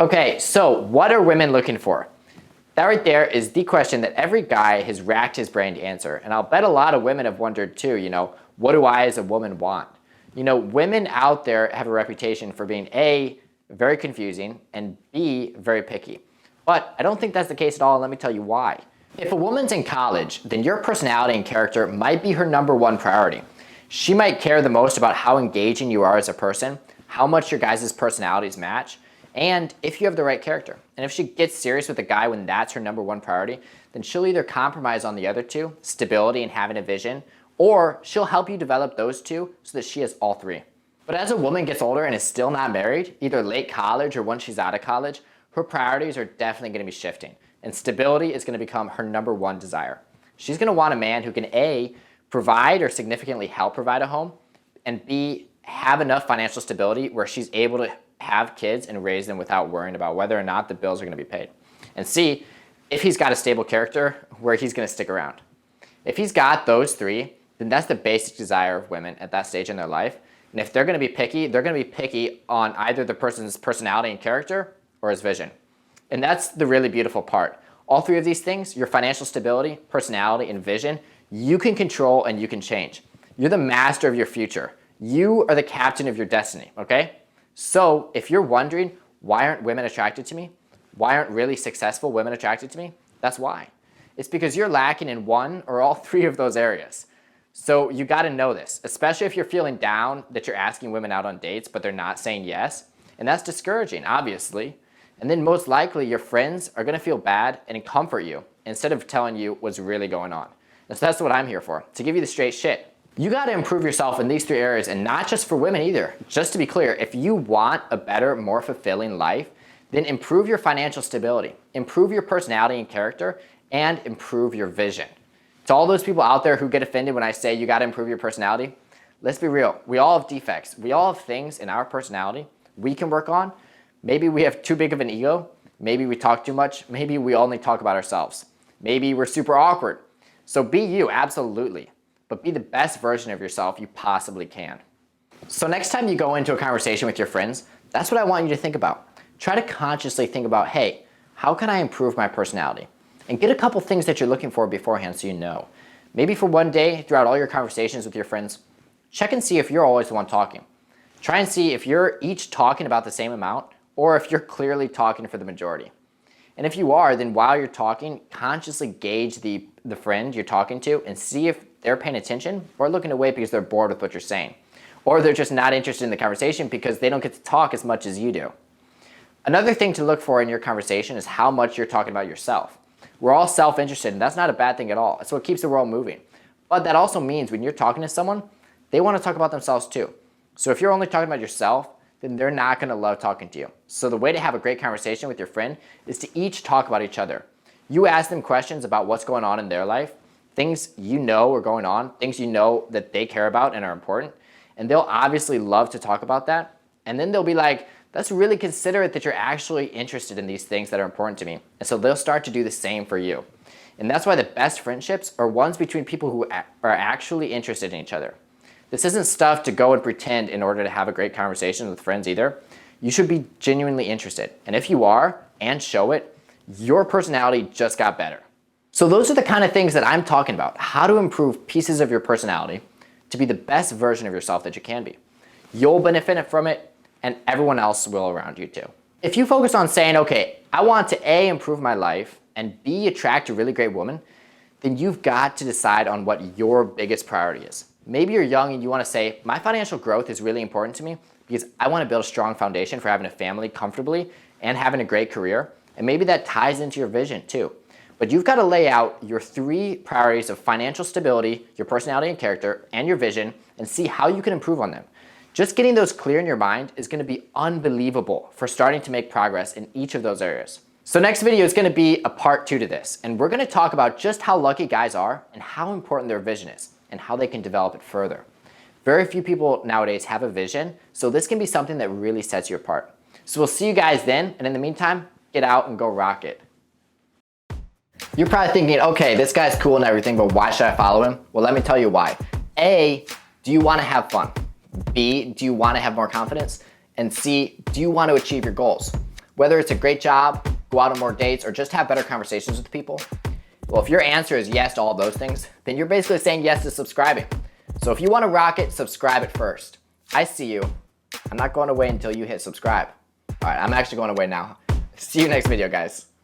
Okay, so what are women looking for? That right there is the question that every guy has racked his brain to answer. And I'll bet a lot of women have wondered too, what do I as a woman want? Women out there have a reputation for being A, very confusing, and B, very picky. But I don't think that's the case at all, and let me tell you why. If a woman's in college, then your personality and character might be her number one priority. She might care the most about how engaging you are as a person, how much your guys' personalities match, and if you have the right character. And if she gets serious with a guy when that's her number one priority, then she'll either compromise on the other two, stability and having a vision, or she'll help you develop those two so that she has all three. But as a woman gets older and is still not married, either late college or once she's out of college, her priorities are definitely going to be shifting. And stability is going to become her number one desire. She's going to want a man who can A, provide or significantly help provide a home, and B, have enough financial stability where she's able to have kids and raise them without worrying about whether or not the bills are going to be paid. And C, if he's got a stable character where he's going to stick around. If he's got those three, then that's the basic desire of women at that stage in their life. And if they're going to be picky, they're going to be picky on either the person's personality and character or his vision. And that's the really beautiful part. All three of these things, your financial stability, personality, and vision, you can control and you can change. You're the master of your future. You are the captain of your destiny, okay? So if you're wondering, why aren't women attracted to me? Why aren't really successful women attracted to me? That's why. It's because you're lacking in one or all three of those areas. So you got to know this, especially if you're feeling down that you're asking women out on dates, but they're not saying yes. And that's discouraging, obviously. And then most likely your friends are going to feel bad and comfort you instead of telling you what's really going on. And so that's what I'm here for, to give you the straight shit. You got to improve yourself in these three areas, and not just for women either. Just to be clear, if you want a better, more fulfilling life, then improve your financial stability, improve your personality and character, and improve your vision. To all those people out there who get offended when I say you got to improve your personality, let's be real. We all have defects. We all have things in our personality we can work on. Maybe we have too big of an ego. Maybe we talk too much. Maybe we only talk about ourselves. Maybe we're super awkward. So be you, absolutely. But be the best version of yourself you possibly can. So next time you go into a conversation with your friends, that's what I want you to think about. Try to consciously think about, hey, how can I improve my personality? And get a couple things that you're looking for beforehand so you know. Maybe for one day, throughout all your conversations with your friends, check and see if you're always the one talking. Try and see if you're each talking about the same amount or if you're clearly talking for the majority. And if you are, then while you're talking, consciously gauge the friend you're talking to and see if they're paying attention or looking away because they're bored with what you're saying. Or they're just not interested in the conversation because they don't get to talk as much as you do. Another thing to look for in your conversation is how much you're talking about yourself. We're all self-interested, and that's not a bad thing at all. That's what keeps the world moving. But that also means when you're talking to someone, they want to talk about themselves too. So if you're only talking about yourself, then they're not going to love talking to you. So the way to have a great conversation with your friend is to each talk about each other. You ask them questions about what's going on in their life, things you know are going on, things you know that they care about and are important, and they'll obviously love to talk about that. And then they'll be like, that's really considerate that you're actually interested in these things that are important to me. And so they'll start to do the same for you. And that's why the best friendships are ones between people who are actually interested in each other. This isn't stuff to go and pretend in order to have a great conversation with friends either. You should be genuinely interested. And if you are, and show it, your personality just got better. So those are the kind of things that I'm talking about. How to improve pieces of your personality to be the best version of yourself that you can be. You'll benefit from it, and everyone else will around you too. If you focus on saying, okay, I want to A, improve my life, and B, attract a really great woman, then you've got to decide on what your biggest priority is. Maybe you're young and you want to say, my financial growth is really important to me because I want to build a strong foundation for having a family comfortably and having a great career. And maybe that ties into your vision too. But you've got to lay out your three priorities of financial stability, your personality and character, and your vision, and see how you can improve on them. Just getting those clear in your mind is going to be unbelievable for starting to make progress in each of those areas. So next video is going to be a part 2 to this, and we're going to talk about just how lucky guys are and how important their vision is and how they can develop it further. Very few people nowadays have a vision, so this can be something that really sets you apart. So we'll see you guys then, and in the meantime, get out and go rock it. You're probably thinking, okay, this guy's cool and everything, but why should I follow him? Well, let me tell you why. A, do you want to have fun? B, do you want to have more confidence? And C, do you want to achieve your goals? Whether it's a great job, go out on more dates, or just have better conversations with people? Well, if your answer is yes to all those things, then you're basically saying yes to subscribing. So if you want to rock it, subscribe it first. I see you. I'm not going away until you hit subscribe. All right, I'm actually going away now. See you next video, guys.